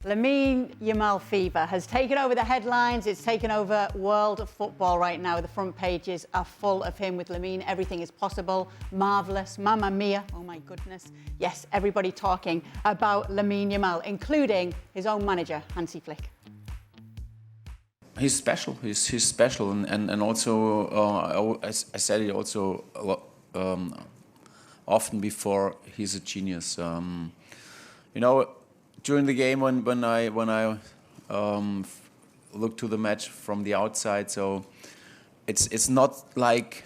Lamine Yamal fever has taken over the headlines. It's taken over world football right now. The front pages are full of him. With Lamine, everything is possible. Marvellous. Mamma mia. Oh, my goodness. Yes, everybody talking about Lamine Yamal, including his own manager, Hansi Flick. He's special. He's special. And also, I said it also a lot, often before, he's a genius. During the game, when I look to the match from the outside, so it's not like,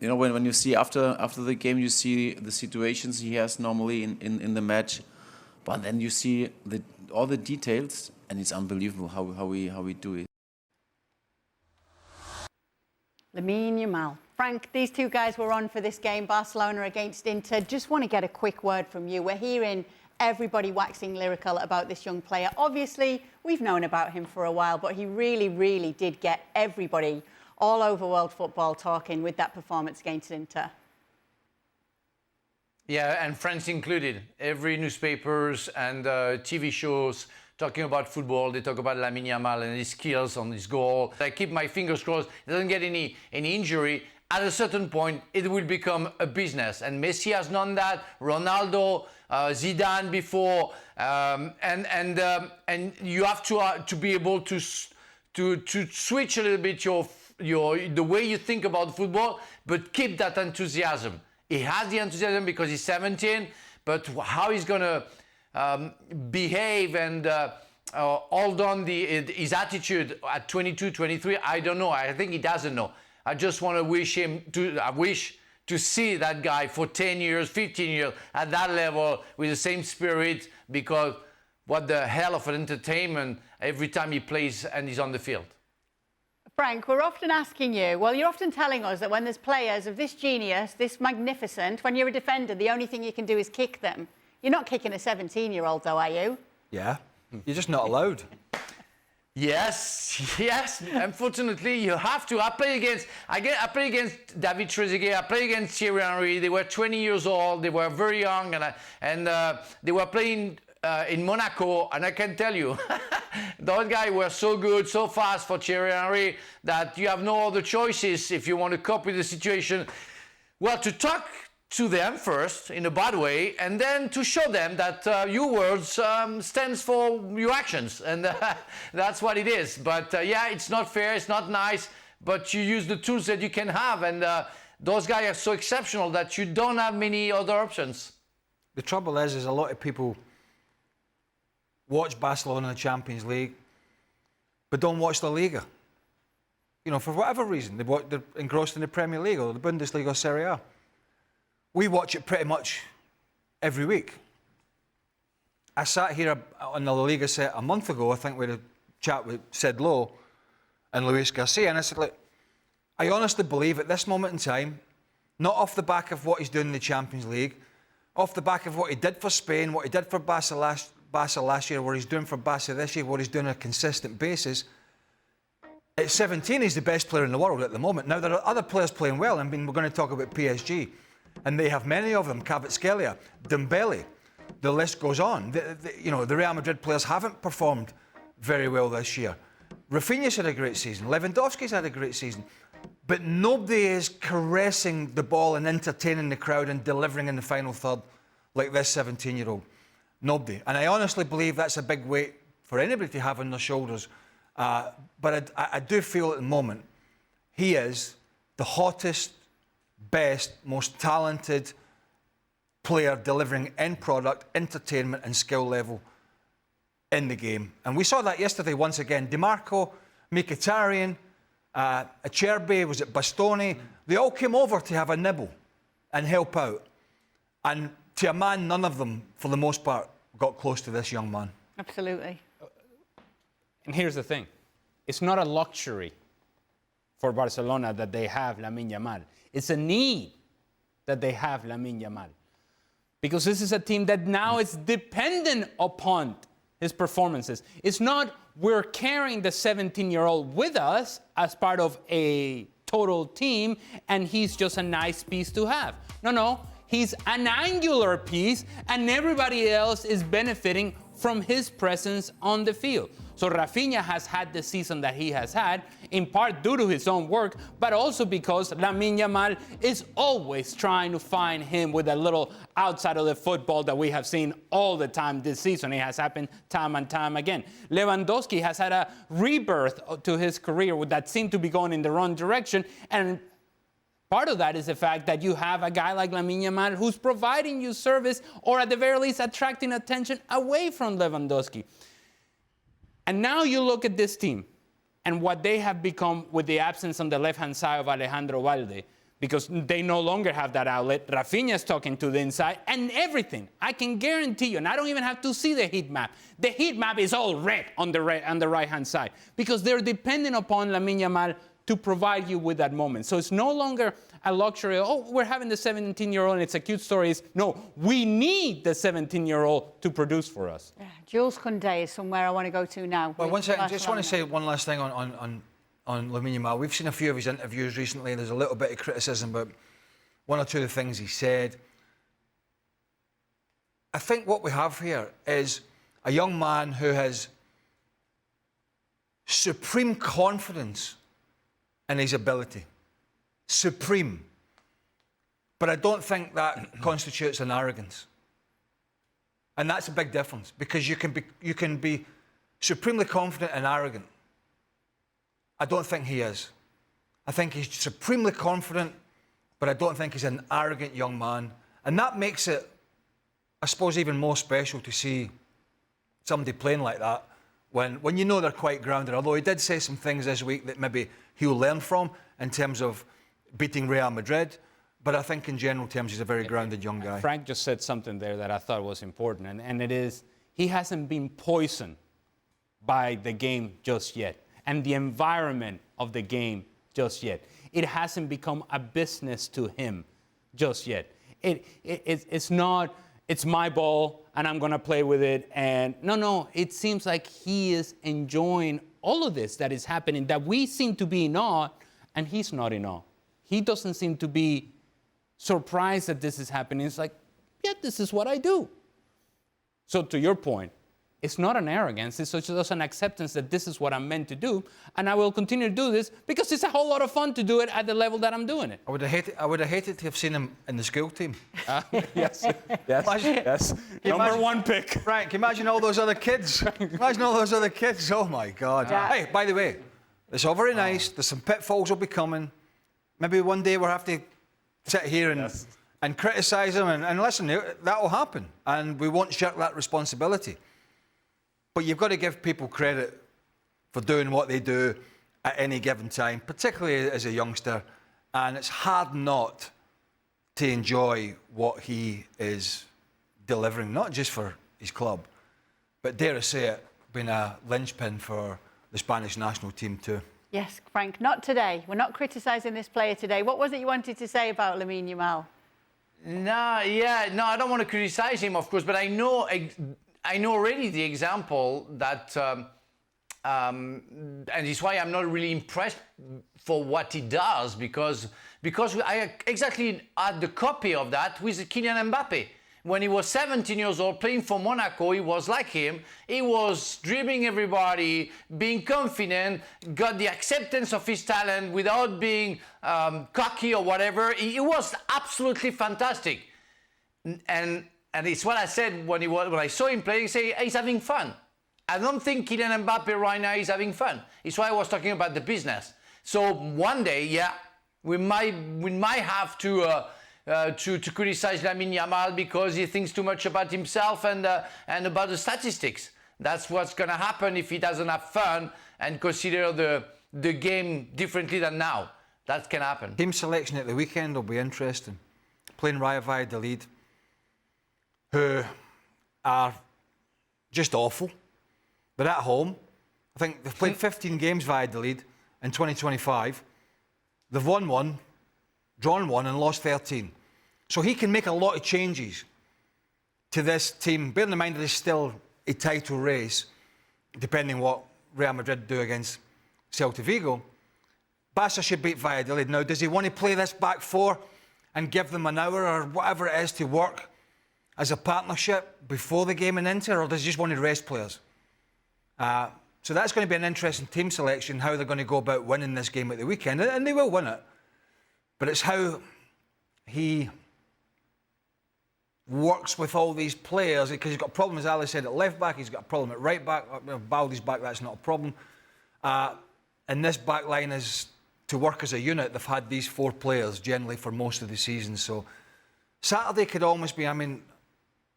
when you see after the game, you see the situations he has normally in the match, but then you see all the details, and it's unbelievable how we do it. Lamine Yamal. Frank, these two guys were on for this game, Barcelona against Inter. Just want to get a quick word from you. We're hearing everybody waxing lyrical about this young player. Obviously, we've known about him for a while, but he really, really did get everybody all over world football talking with that performance against Inter. Yeah, and France included. Every newspapers and TV shows talking about football, they talk about Lamine Yamal and his skills on his goal. I keep my fingers crossed he doesn't get any injury. At a certain point, it will become a business. And Messi has done that, Ronaldo, Zidane before, and you have to be able to switch a little bit the way you think about football, but keep that enthusiasm. He has the enthusiasm because he's 17, but how he's gonna behave and hold on his attitude at 22, 23, I don't know. I think he doesn't know. I just want to wish him to see that guy for 10 years, 15 years at that level with the same spirit, because what the hell of an entertainment every time he plays and he's on the field. Frank, we're often asking you, well, you're often telling us that when there's players of this genius, this magnificent, when you're a defender, the only thing you can do is kick them. You're not kicking a 17-year-old, though, are you? Yeah, you're just not allowed. Yes. Unfortunately, you have to. I play against David Trezeguet. I play against Thierry Henry. They were 20 years old. They were very young, and they were playing in Monaco. And I can tell you, those guys were so good, so fast for Thierry Henry that you have no other choices if you want to cope with the situation. Well, to talk to them first in a bad way, and then to show them that your words stands for your actions, and that's what it is. But yeah, it's not fair, it's not nice, but you use the tools that you can have, and those guys are so exceptional that you don't have many other options. The trouble is a lot of people watch Barcelona in the Champions League, but don't watch the Liga. For whatever reason, they're engrossed in the Premier League or the Bundesliga or Serie A. We watch it pretty much every week. I sat here on the La Liga set a month ago, I think, with a chat with Sid Lowe and Luis Garcia, and I said, look, I honestly believe at this moment in time, not off the back of what he's doing in the Champions League, off the back of what he did for Spain, what he did for Barca last year, what he's doing for Barca this year, what he's doing on a consistent basis, at 17, he's the best player in the world at the moment. Now, there are other players playing well. I mean, we're going to talk about PSG. And they have many of them, Kvaratskhelia, Dembele, the list goes on. The Real Madrid players haven't performed very well this year. Rafinha's had a great season, Lewandowski's had a great season, but nobody is caressing the ball and entertaining the crowd and delivering in the final third like this 17-year-old. Nobody. And I honestly believe that's a big weight for anybody to have on their shoulders. But I do feel at the moment, he is the hottest, best, most talented player delivering end product, entertainment and skill level in the game. And we saw that yesterday once again. DiMarco, Mkhitaryan, Acerbi, was it Bastoni? They all came over to have a nibble and help out. And to a man, none of them, for the most part, got close to this young man. Absolutely. And here's the thing. It's not a luxury for Barcelona that they have Lamine Yamal. It's a need that they have Lamine Yamal. Because this is a team that now is dependent upon his performances. It's not we're carrying the 17-year-old with us as part of a total team and he's just a nice piece to have. No. He's an angular piece and everybody else is benefiting from his presence on the field. So Rafinha has had the season that he has had, in part due to his own work, but also because Lamine Yamal is always trying to find him with a little outside of the football that we have seen all the time this season. It has happened time and time again. Lewandowski has had a rebirth to his career that seemed to be going in the wrong direction, and part of that is the fact that you have a guy like Lamine Yamal who's providing you service, or at the very least attracting attention away from Lewandowski. And now you look at this team and what they have become with the absence on the left-hand side of Alejandro Valde, because they no longer have that outlet. Rafinha's talking to the inside and everything. I can guarantee you, and I don't even have to see the heat map. The heat map is all red on the right-hand side because they're depending upon Lamine Yamal to provide you with that moment. So it's no longer a luxury, oh, we're having the 17-year-old and it's a cute story. No, we need the 17-year-old to produce for us. Yeah, Jules Kounde is somewhere I want to go to now. Well, one second, just want to say one last thing on Lamine Yamal. We've seen a few of his interviews recently, and there's a little bit of criticism about one or two of the things he said. I think what we have here is a young man who has supreme confidence in his ability. Supreme. But I don't think that constitutes an arrogance. And that's a big difference, because you can be supremely confident and arrogant. I don't think he is. I think he's supremely confident, but I don't think he's an arrogant young man. And that makes it, I suppose, even more special to see somebody playing like that when you know they're quite grounded. Although he did say some things this week that maybe he'll learn from in terms of beating Real Madrid. But I think in general terms, he's a very grounded young guy. Frank just said something there that I thought was important, and it is, he hasn't been poisoned by the game just yet, and the environment of the game just yet. It hasn't become a business to him just yet. It's not, it's my ball, and I'm going to play with it. And no, it seems like he is enjoying all of this that is happening, that we seem to be in awe, and he's not in awe. He doesn't seem to be surprised that this is happening. It's like, yeah, this is what I do. So to your point, it's not an arrogance, it's just an acceptance that this is what I'm meant to do, and I will continue to do this because it's a whole lot of fun to do it at the level that I'm doing it. I would have hated to have seen him in the school team. Yes. Number one pick. Frank, imagine all those other kids. Imagine all those other kids. Oh my God. Yeah. Hey, by the way, it's all very nice. There's some pitfalls will be coming. Maybe one day we'll have to sit here and criticise him, and listen, that will happen, and we won't shirk that responsibility. But you've got to give people credit for doing what they do at any given time, particularly as a youngster, and it's hard not to enjoy what he is delivering, not just for his club, but dare I say it, being a linchpin for the Spanish national team too. Yes, Frank, not today. We're not criticising this player today. What was it you wanted to say about Lamine Yamal? I don't want to criticise him, of course, but I know already the example that, and it's why I'm not really impressed for what he does, because I exactly had the copy of that with Kylian Mbappe. When he was 17 years old, playing for Monaco, he was like him. He was dribbling everybody, being confident, got the acceptance of his talent without being cocky or whatever. It was absolutely fantastic. And it's what I said when I saw him playing, say he's having fun. I don't think Kylian Mbappe right now is having fun. It's why I was talking about the business. So one day, we might have to criticize Lamine Yamal because he thinks too much about himself and about the statistics. That's what's going to happen if he doesn't have fun and consider the game differently than now. That can happen. Team selection at the weekend will be interesting. Playing Rayo Vallecano, who are just awful. They're at home. I think they've played 15 games, Valladolid, in 2025. They've won one, drawn one, and lost 13. So he can make a lot of changes to this team. Bearing in mind that there's still a title race, depending what Real Madrid do against Celta Vigo. Barca should beat Valladolid. Now, does he want to play this back four and give them an hour or whatever it is to work as a partnership before the game in Inter, or does he just want to rest players? So that's going to be an interesting team selection, how they're going to go about winning this game at the weekend, and they will win it. But it's how he works with all these players, because he's got a problem, as Ali said, at left back, he's got a problem at right back. Baldy's back, that's not a problem. And this back line is to work as a unit. They've had these 4 players generally for most of the season. So Saturday could almost be, I mean,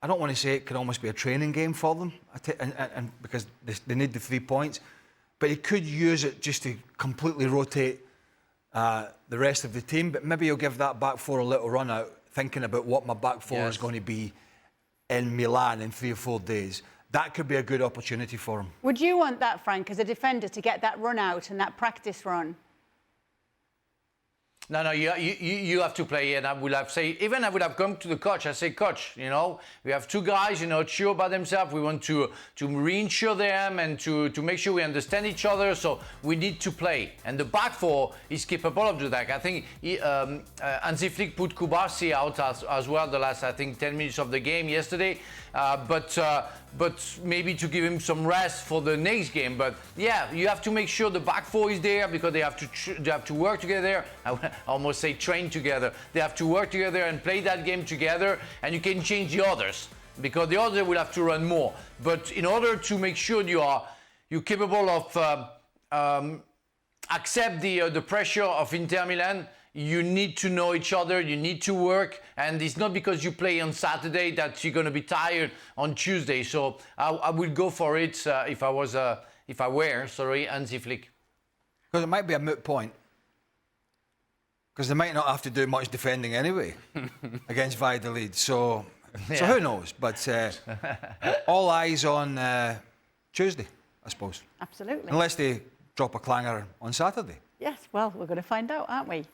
I don't want to say it could almost be a training game for them, and because they need the 3 points, but he could use it just to completely rotate the rest of the team. But maybe he'll give that back 4 a little run out, thinking about what my back 4 is going to be in Milan in 3 or 4 days. That could be a good opportunity for him. Would you want that, Frank, as a defender, to get that run out and that practice run? No, you have to play, and I would have come to the coach. I say, coach, you know, we have 2 guys, you know, sure about themselves. We want to reinsure them and to make sure we understand each other. So we need to play, and the back 4 is capable of doing that. I think Hansi Flick put Kubasi out as well the last, I think, 10 minutes of the game yesterday. But maybe to give him some rest for the next game. But yeah, you have to make sure the back 4 is there, because they have to work together. I almost say train together. They have to work together and play that game together, and you can change the others, because the others will have to run more. But in order to make sure you're capable of accept the pressure of Inter Milan, you need to know each other, you need to work, and it's not because you play on Saturday that you're going to be tired on Tuesday. So I would go for it if I were Hansi Flick. Because it might be a moot point, because they might not have to do much defending anyway against Valladolid. So who knows? But all eyes on Tuesday, I suppose. Absolutely. Unless they drop a clanger on Saturday. Yes, well, we're going to find out, aren't we?